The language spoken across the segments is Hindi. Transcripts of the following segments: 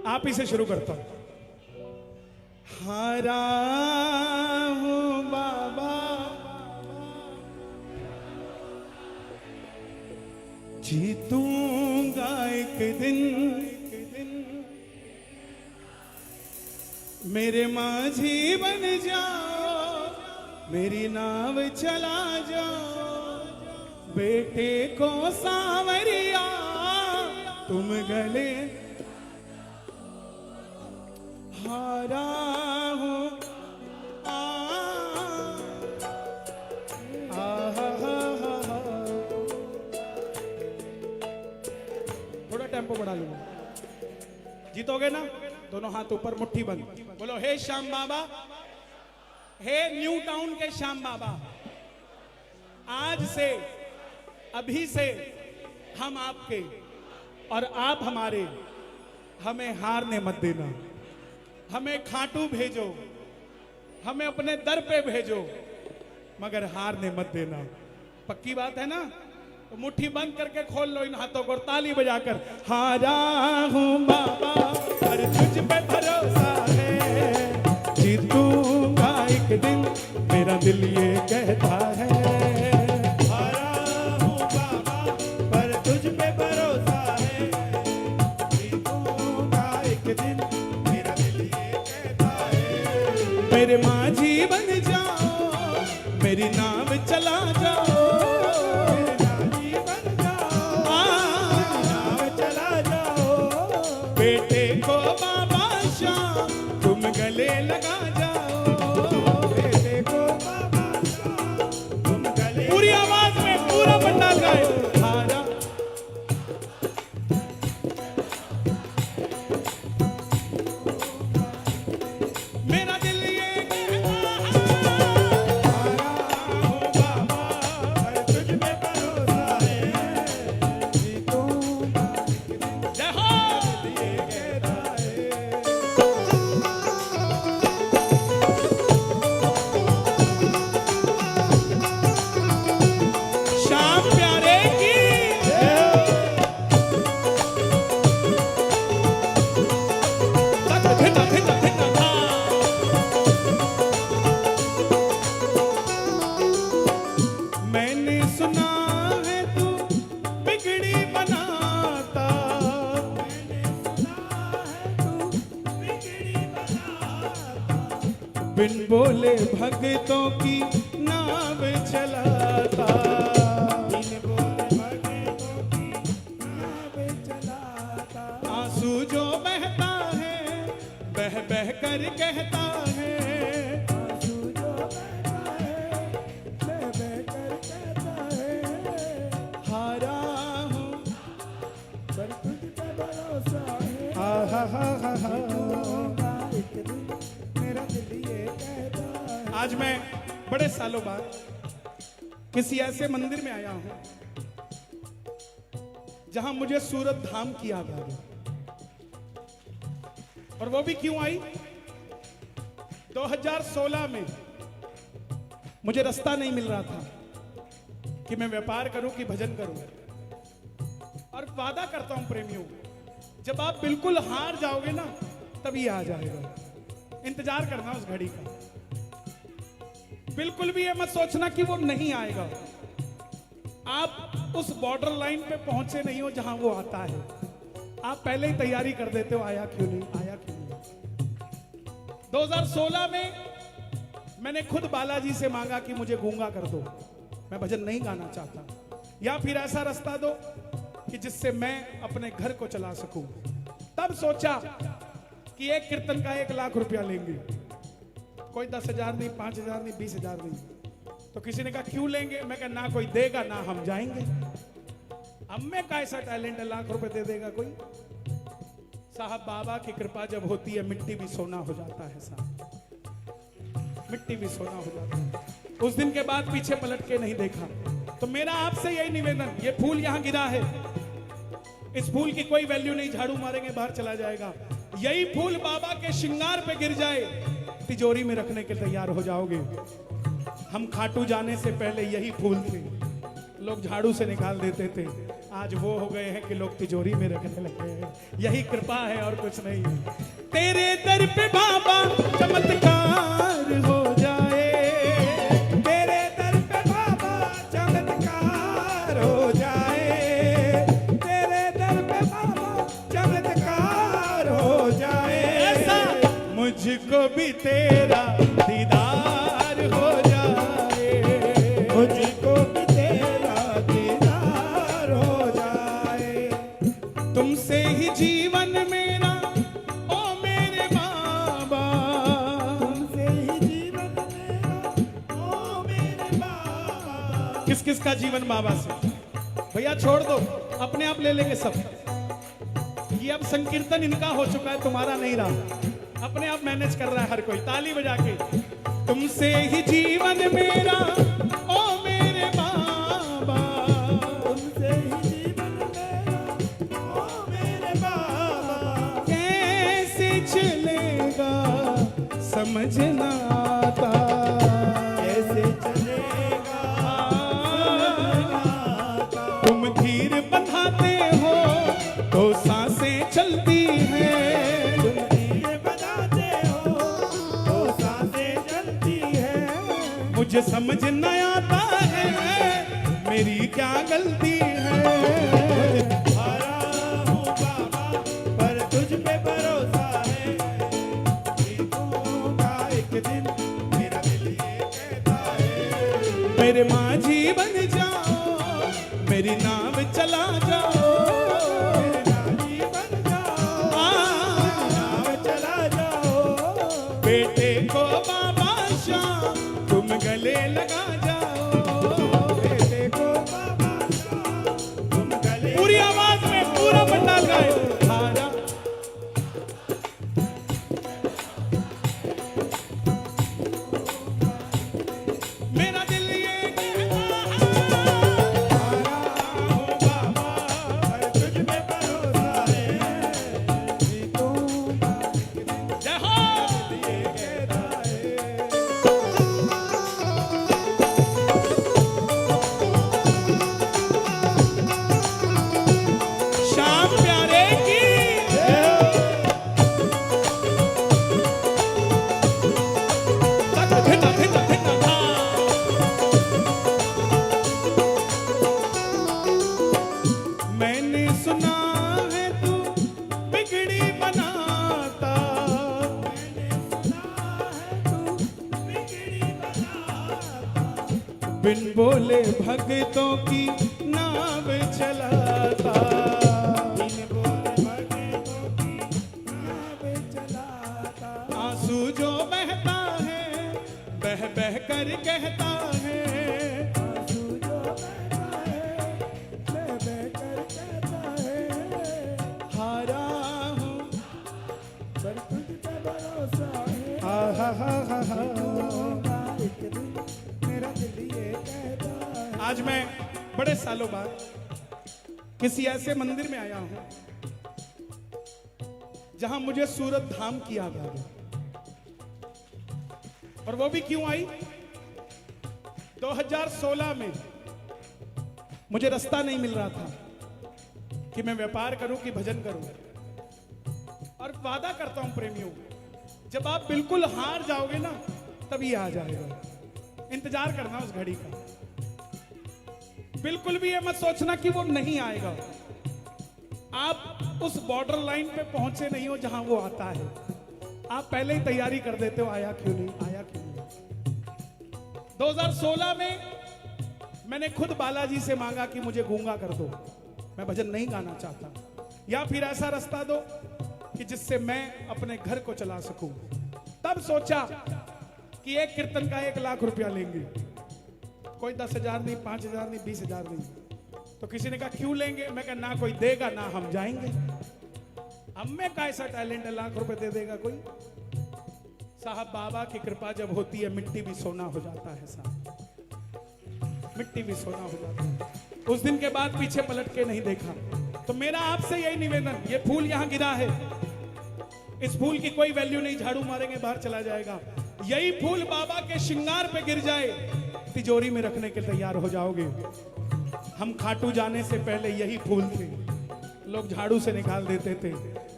आप ही से शुरू करता हूं। हारा हूं बाबा, जीतूंगा एक दिन, मेरे माझी बन जाओ, मेरी नाव चला जाओ, बेटे को सांवरिया तुम गले। हारा हूं थोड़ा टेम्पो बढ़ा लूंगा। जीतोगे ना? दोनों हाथ ऊपर, मुट्ठी बंद, बोलो हे श्याम बाबा, हे न्यू टाउन के श्याम बाबा, आज से, अभी से हम आपके और आप हमारे, हमें हारने मत देना, हमें खाटू भेजो, हमें अपने दर पे भेजो, मगर हारने मत देना। पक्की बात है ना? तो मुट्ठी बंद करके खोल लो इन हाथों को और ताली बजाकर, हारा हूं बाबा पर तुझ पे भरोसा है, जीतूंगा एक दिन, मेरा दिल ये कहता है। हारा हूं बाबा पर तुझ पे भरोसा है, जीतूंगा एक दिन, मेरा दिल ये कहता है। मेरे माझी बन जाओ, मेरी नाव चला जाओ, बेटे को बाबा शाह तुम गले लगा जाओ, बेटे को बाबा शाह तुम गले। पूरी आवाज में पूरा पंडाल गाए। हारा मेरा दिल ये कहता है, हारा हूं बाबा पर तुझ पे भरोसा है, जीतूंगा जय हो। ये कहता है। श्याम प्यारे की धिंडा धिंडा धिंडा था। मैंने सुना है तू बिगड़ी बनाता, मैंने सुना है तू बिगड़ी बनाता, बिन बोले भक्तों की नाव चलाता, बिन बोले भगतों की नाव चलाता, आंसू जो बहता है बह बह कर कहता है, आंसू जो बहता है बह बह कर कहता है। हारा हूं पर तुझ पे भरोसा है, हा हा हा हा हा। जीतूंगा एक दिन, मेरा दिल ये कहता है। आज मैं बड़े सालों बाद किसी ऐसे मंदिर में आया हूं जहां मुझे सूरत धाम की याद आ गई। और वो भी क्यों आई? 2016 में मुझे रास्ता नहीं मिल रहा था कि मैं व्यापार करूं कि भजन करूं। और वादा करता हूं प्रेमियों, जब आप बिल्कुल हार जाओगे ना तभी आ जाएगा। इंतजार करना उस घड़ी का। बिल्कुल भी ये मत सोचना कि वो नहीं आएगा। आप उस बॉर्डर लाइन पे पहुंचे नहीं हो जहां वो आता है। आप पहले ही तैयारी कर देते हो, आया क्यों नहीं, आया क्यों नहीं। 2016 में मैंने खुद बालाजी से मांगा कि मुझे गूंगा कर दो, मैं भजन नहीं गाना चाहता, या फिर ऐसा रास्ता दो कि जिससे मैं अपने घर को चला सकूं। तब सोचा कि एक कीर्तन का 1 लाख रुपया लेंगे। कोई 10,000 नहीं, 5,000 नहीं, 20,000 नहीं। तो किसी ने कहा क्यों लेंगे? मैं कहा ना कोई देगा ना हम जाएंगे। अब मैं का ऐसा टैलेंट है, लाख रुपए दे देगा कोई? साहब बाबा की कृपा जब होती है मिट्टी भी सोना हो जाता है साहब, मिट्टी भी सोना हो जाता है। उस दिन के बाद पीछे पलट के नहीं देखा। तो मेरा आपसे यही निवेदन, ये फूल यहां गिरा है, इस फूल की कोई वैल्यू नहीं, झाड़ू मारेंगे बाहर चला जाएगा। यही फूल बाबा के श्रृंगार पे गिर जाए, तिजोरी में रखने के तैयार हो जाओगे। हम खाटू जाने से पहले यही फूल थे, लोग झाड़ू से निकाल देते थे, आज वो हो गए हैं कि लोग तिजोरी में रखने लगे हैं। यही कृपा है और कुछ नहीं है। तेरे दर पे बाबा चमत्कार हो जाए, तेरे दर पे बाबा चमत्कार हो जाए, तेरे दर पे बाबा चमत्कार हो जाए। ऐसा मुझको भी तेरा दीदार हो जाए, मुझको भी तेरा दीदार हो जाए। तुमसे ही जीवन मेरा ओ मेरे बाबा। तुमसे ही जीवन मेरा ओ मेरे बाबा। किस किस का जीवन बाबा से? भैया छोड़ दो, अपने आप ले लेंगे सब। ये अब संकीर्तन इनका हो चुका है, तुम्हारा नहीं रहा। अपने आप मैनेज कर रहा है हर कोई, ताली बजा के। तुमसे ही जीवन मेरा ओ मेरे बाबा, तुमसे ही जीवन मेरा ओ मेरे बाबा। कैसे चलेगा समझ ना आता, कैसे चलेगा तुम धीर बंधाते हो तो सांसें चलती हैं, तुम धीरे बजाते हो तो सांसें चलती है। मुझे समझ न आता है मेरी क्या गलती है। हारा हूँ बाबा पर तुझ पे भरोसा है, जीतूंगा एक दिन मेरा दिल ये कहता है। मेरे माझी बन जाओ, मेरी नाव चला जाओ, मेरे नानी बन जाओ, नाव चला जाओ। बेटे को बाबा शाम तुम गले लगा जाओ। बेटे को बाबा तुम गले पूरी आवाज में पूरा पंडाल गाए। हारा मेरा दिल ये कहता हूँ बाबा पर तुझ पे भरोसा है, जीतूंगा एक दिन है जय हो। ये कहता है। श्याम प्यारे की तक धिन धिन धिन धा। मैंने सुना है तू बिगड़ी बनाता, बिन बोले भक्तों की नाव चलाता, बिन बोले भगतों की नाव चलाता। आंसू जो बहता है बह बह कर कहता है, आंसू जो बहता है बह बह कर कहता है। हारा हूँ पर तुझ पे भरोसा है, हा हा हा हा हा। जीतूंगा एक दिन मेरा दिल ये कहता है। आज मैं बड़े सालों बाद किसी ऐसे मंदिर में आया हूं जहां मुझे सूरत धाम की याद आ गई। और वो भी क्यों आई? 2016 में मुझे रास्ता नहीं मिल रहा था कि मैं व्यापार करूं कि भजन करूं। और वादा करता हूं प्रेमियों, जब आप बिल्कुल हार जाओगे ना तब ये आ जाएगा। इंतजार करना उस घड़ी का, बिल्कुल भी ये मत सोचना कि वो नहीं आएगा। आप उस बॉर्डर लाइन पे पहुंचे नहीं हो जहां वो आता है, आप पहले ही तैयारी कर देते हो, आया क्यों नहीं, आया क्यों नहीं। 2016 में मैंने खुद बालाजी से मांगा कि मुझे गूंगा कर दो, मैं भजन नहीं गाना चाहता, या फिर ऐसा रास्ता दो कि जिससे मैं अपने घर को चला सकूं। तब सोचा कि एक कीर्तन का 1 लाख रुपया लेंगे, कोई 10,000 नहीं, 5,000 नहीं, 20,000 नहीं। तो किसी ने कहा क्यों लेंगे? मैं कहा ना कोई देगा ना हम जाएंगे। अब मैं का ऐसा टैलेंट है, लाख रुपए दे देगा कोई? साहब बाबा की कृपा जब होती है मिट्टी भी सोना हो जाता है साहब, मिट्टी भी सोना हो जाता है। उस दिन के बाद पीछे पलट के नहीं देखा। तो मेरा आपसे यही निवेदन, ये फूल यहां गिरा है, इस फूल की कोई वैल्यू नहीं, झाड़ू मारेंगे बाहर चला जाएगा। यही फूल बाबा के श्रृंगार पे गिर जाए, तिजोरी में रखने के तैयार हो जाओगे। हम खाटू जाने से पहले यही फूल थे, लोग झाड़ू से निकाल देते थे।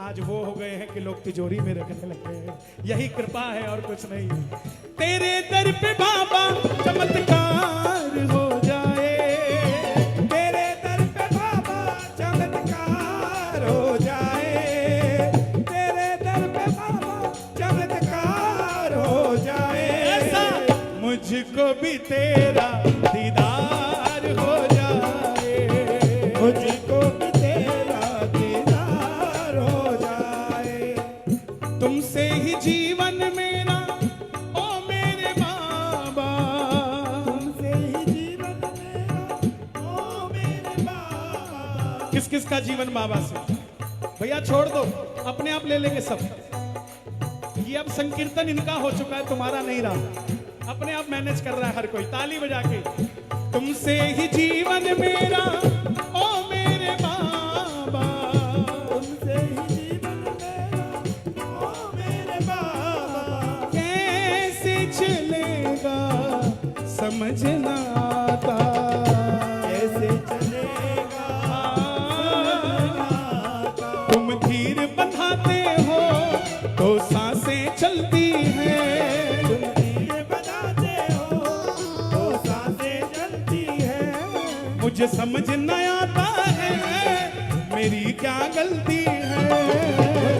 आज वो हो गए हैं कि लोग तिजोरी में रखने लगे हैं। यही कृपा है और कुछ नहीं। तेरे दर पे बाबा चमत्कार हो जाए, तेरे दर पे बाबा चमत्कार हो जाए, तेरे दर पे बाबा चमत्कार हो जाए। ऐसा मुझको भी तेरा दीदार हो जाए, मुझको भी तेरा दीदार हो जाए। तुमसे ही जीवन मेरा ओ मेरे बाबा। तुमसे ही जीवन मेरा ओ मेरे बाबा। किस किस का जीवन बाबा से? भैया छोड़ दो, अपने आप ले लेंगे सब। ये अब संकीर्तन इनका हो चुका है, तुम्हारा नहीं रहा। अपने आप मैनेज कर रहा है हर कोई, ताली बजा के। तुमसे ही जीवन मेरा ओ मेरे बाबा, तुमसे ही जीवन मेरा ओ मेरे बाबा। कैसे चलेगा समझ ना आता, कैसे चलेगा तुम धीर बंधाते हो तो सांसें चलती हैं, तुम धीरे बजाते हो तो सांसें चलती है। मुझे समझ न आता है मेरी क्या गलती है।